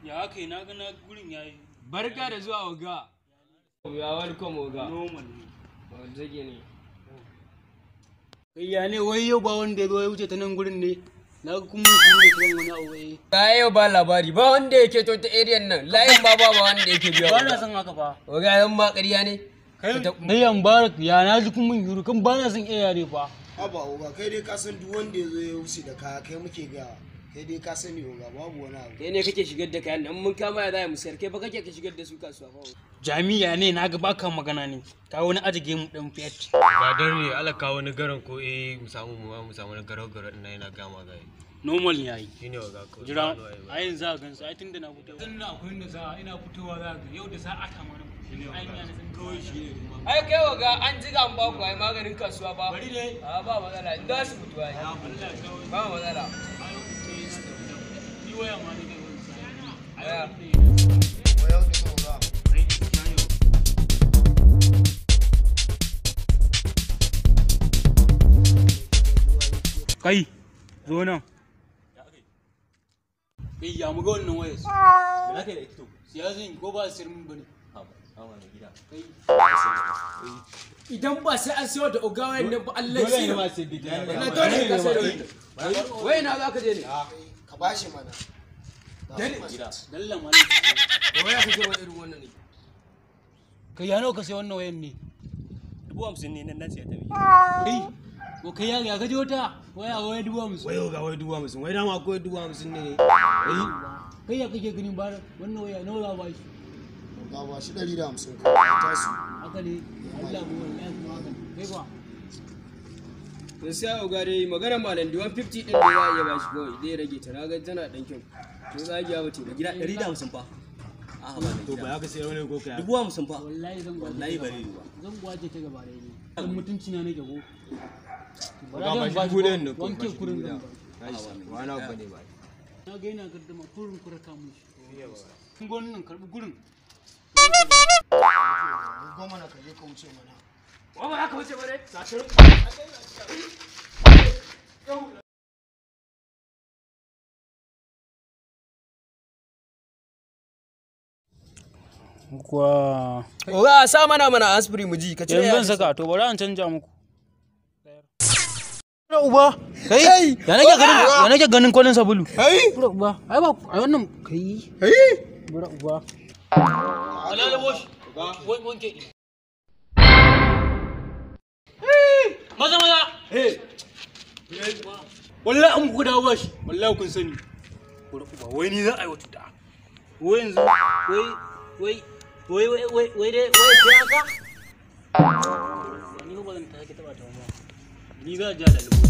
ya kai na ga na gurin yayi. Barka da zuwa oga. Ya welcome oga. Normal. Zage ne. Kai ya ne wai yau ba wanda ya zo ya wuce ta nan gurin ne. Na ga kuma shi da kuma wani abu wai. Ga yau ba labari ba wanda yake to ta area nan. Layin ba wanda yake biya. Ba na son haka fa. Oga yan ma ƙarya ne. Kai yan barak ya na ji kuma yuru kan ba na son iya yare fa. Haba oga kai dai ka san duk wanda ya zo ya wuce da kaya kai muke gaya. Kai dai ka sani oga babu wani abu. Kai ne kake shigar da kayan nan mun kama ya zai mu sayar kai ba kake ka shigar da su kasuwa fa. Jami'a ne na ga baka magana ne. Ka wani ajige mu dan fiyat. Ba dan ne Allah ka wani garan ko mu samu na garau ina yana gama gai. Normal yayi. Shine oga ko. Jira a yanzu za ka gansu ai tunda na fito. Dan na akwai inda za ina fitowa za ka yau da sa'a ta mana. Ai ina san kawai shi ne. Ai kai oga an jiga an ba ku ai maganin kasuwa ba. Bari dai. A ba matsala in da su mutu ai. Ba matsala. Waya ma ne kai Waya. Waya ne oga. Kai zo nan. Kai ya muga wannan wayar. Da kai da ito. Siyasin ko ba sirrin bane. Idan ba sai an sayo da oga wayan nan ba Allah shi. Dole ne ma sai da. Na dole ka sayo. Wai na za ka je ne? Ka bashi mana. Dalla ma. Waya kake wa irin wannan ne. Kai ya nawa ka sai wannan wayan ne? 50 ne nan sai ta bi. Kai ko kai ya gaje wata waya 50. Wai oga wai 50. Wai dama akwai 50 ne. Kai ya kake ganin ba wannan waya nawa za ba shi? Oga ba shi 150 ka tasu. Haka ne Allah mu wallahi kuma haka kai ba. Sai oga dai magana malam da 150 din da ya iya bashi kawai zai rage ta naga tana dan kyau. To zagiya bace da gida 150 fa. To ba ya ka sayar wani ko kai? 50 fa. Wallahi zan gwaje. Wallahi bare ni ba. Zan gwaje ta gaba dai ne. Dan mutunci na nake go. Ba shi gudan ne ko. Wanke kurin nan ba. Wani abu ne ba. Na ga yana gaddama kurin kuraka mu shi. Kun ga wannan karbi gurin. Goma na kaje ka wuce mana. Wa ba ka wuce bare? Satir. Kwa Oga sa mana aspiri mu ji ka ce yanzu zan saka to bari an canja muku. Uba kai ya nake ganin kwalin sabulu. Bura uba ai ba ai wannan kai. Bura uba. Alala bosh. Wanke. Maza. Wallahi an ku dawo bashi. Wallahi kun sani. Bura uba wai ni za a yi wata da. Wai yanzu wai dai sai haka? Ni ba zan ta taba ta ba. Ni za a ja da lubu.